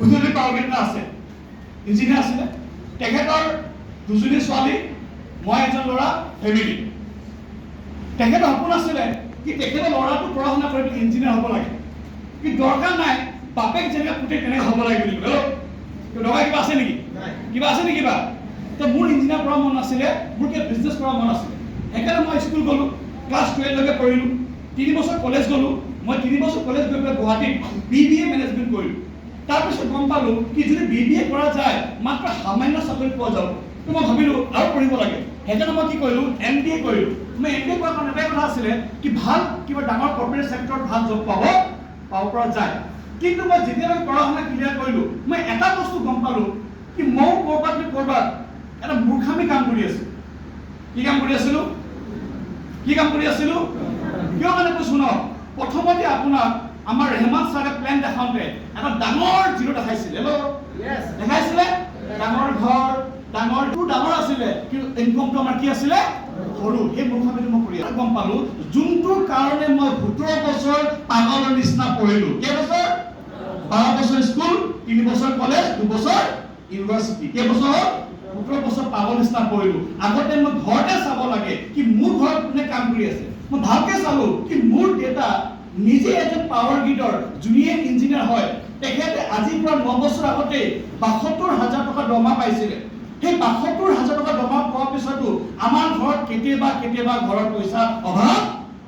উজলি পাৰ্গেটা আছে ইঞ্জিনিয়াৰ আছিলে তেখেতৰ দুজনী ছোৱালী মই এজন ল'ৰা ফেমিলি তেখেতৰ সপোন আছিলে কি তেখেতৰ ল'ৰাটো পঢ়া শুনা কৰি ইঞ্জিনিয়াৰ হ'ব লাগে কি দৰকাৰ নাই বাপেক যেনেকৈ পুতে তেনেকৈ হ'ব লাগে বুলি ক'লে দৰকাৰ কিবা আছে নেকি কিবা আছে নেকি কিবা তো মোৰ ইঞ্জিনিয়াৰ পঢ়া মন আছিলে মোৰ কিবা বিজনেছ কৰা মন আছিলে সেইকাৰণে মই স্কুল গ'লোঁ ক্লাছ 12 লৈকে পঢ়িলোঁ 3 বছৰ কলেজ গ'লোঁ মই 3 বছৰ কলেজ গৈ পেলাই গুৱাহাটীত BBA মেনেজমেণ্ট কৰিলোঁ তাৰপিছত গম পালোঁ কি যদি BBA কৰা যায় মাত্ৰ সামান্য চাকৰি পোৱা যাব তো মই ভাবিলোঁ আৰু পঢ়িব লাগে সেইকাৰণে মই কি কৰিলোঁ MBA কৰিলোঁ মই MBA কৰাৰ কাৰণে এটাই কথা আছিলে কি ভাল কিবা ডাঙৰ কৰ্পৰেট চেক্টৰত ভাল জব পাব পৰা যায় কিন্তু মই যেতিয়ালৈকে পঢ়া শুনা ক্লিয়াৰ কৰিলোঁ মই এটা বস্তু গম পালোঁ কি মই ক'ৰবাত এটা মূৰ্খামি কাম কৰি আছোঁ কি কাম কৰি আছিলোঁ কিয় মানে কৈছোঁ শুনক প্ৰথমতে আপোনাক আমাৰ ৰেহমান ছাৰে প্লেন দেখাওঁতে এটা ডাঙৰ জিৰ' দেখাইছিলে দেখাইছিলে ডাঙৰ ঘৰ ডাঙৰ আছিলে কিন্তু ইনকমটো আমাৰ কি আছিলে সৰু সেই মূৰ্খামিটো মই কৰি গম পালোঁ যোনটোৰ কাৰণে মই 17 বছৰ পাগলৰ নিচিনা পঢ়িলোঁ কেইবছৰ 12 বছৰ স্কুল 3 বছৰ কলেজ 2 বছৰ ইউনিভাৰ্চিটি কেইবছৰ 17 বছৰ পাগল নিচিনা পঢ়িলোঁ আগতে মই ঘৰতে চাব লাগে কি মোৰ ঘৰত কোনে কাম কৰি আছে মই ভালকে চালোঁ কি মোৰ দেউতা নিজে এজন পাৱাৰ গ্ৰিডৰ জুনিয়ৰ ইঞ্জিনিয়াৰ হয় তেখেতে আজিৰ পৰা 9 বছৰ আগতে ৭২,০০০ টকা দৰমহা পাইছিলে সেই ৭২,০০০ টকা দৰমহা পোৱাৰ পিছতো আমাৰ ঘৰত কেতিয়াবা ঘৰৰ পইচা অভাৱ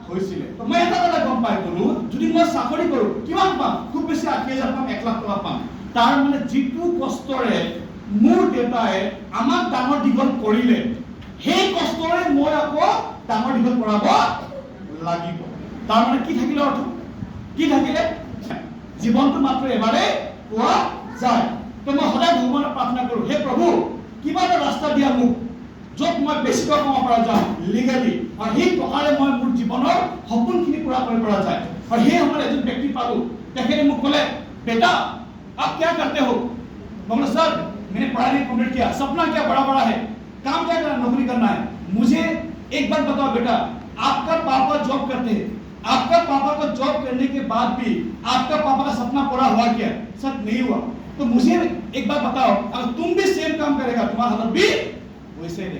হৈছিলে তো মই এটা কথা গম পাই গ'লো যদি মই চাকৰি কৰোঁ কিমান পাম খুব বেছি ৮০,০০০ পাম 1 লাখ টকা পাম তাৰ মানে যিটো কষ্টৰে মোৰ দেউতাই আমাক ডাঙৰ দীঘল কৰিলে সেই কষ্টৰে মই আকৌ ডাঙৰ দীঘল কৰাব লাগিব তাৰ মানে কি থাকিলে অৰ্থ কি থাকিলে জীৱনটো মাত্ৰ এবাৰে পোৱা যায় তো মই সদায় ভগৱানক প্ৰাৰ্থনা কৰোঁ হে প্ৰভু কিবা এটা ৰাস্তা দিয়া মোক য'ত মই বেছি টকা কমাব পৰা যাওঁ লিগেলি আৰু সেই টকাৰে মই মোৰ জীৱনৰ সপোনখিনি পূৰা কৰিব পৰা যায় আৰু সেই সময়ত এজন ব্যক্তি পালোঁ তেখেতে মোক ক'লে বেটা आप क्या करते हो बोला सर मैंने पढ़ाई कंप्लीट किया सपना क्या बड़ा है काम क्या करना नौकरी करना है मुझे एक बात बताओ बेटा आपका पापा जॉब करते हैं आपका पापा को जॉब करने के बाद भी आपका पापा का सपना पूरा हुआ क्या सर नहीं हुआ तो मुझे एक बात बताओ अगर तुम भी सेम काम करेगा तुम्हारा हालत भी वैसे ही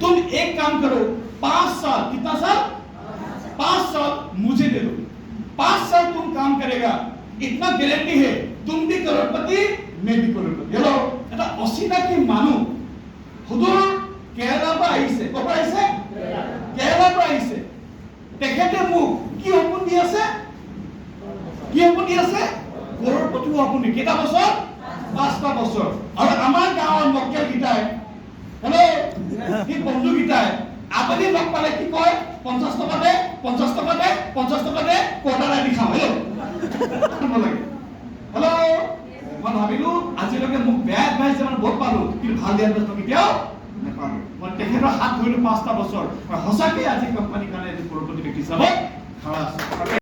तुम एक काम करो 5 साल कितना साल 5 साल मुझे दे दो 5 साल तुम काम करेगा इतना गारंटी है तुम भी करोड़पति मैं भी करोड़पति हेलो এটা অচিনাকি মানুহ হুদুৰ কেৰালাৰ পৰা আহিছে ক'ৰ পৰা আহিছে কেৰালাৰ পৰা আহিছে তেখেতে মোক কি সপোন দি আছে কৰোড়পতি সপোন কেইটা বছৰ 5টা বছৰ আৰু আমাৰ গাঁৱৰ মক্কেল গিটাই হেল্ল' কি বন্ধু গিটাই আপুনি লগ পালে কি কয় 50 টকা দে কোটাৰ আদি খাওঁ হেল্ল' লাগে হেল্ল' মই ভাবিলোঁ আজিলৈকে মোক বেয়া এডভাইচ মানে বহুত পালোঁ কিন্তু ভাল দিয়া এডভাইচ কেতিয়াও নাপালোঁ মই তেখেতৰ হাত ধৰিলোঁ 5টা বছৰ আৰু সঁচাকৈ আজি কোম্পানীৰ কাৰণে এজন কৰোড়পতি ব্যক্তি হিচাপত খাৰা আছে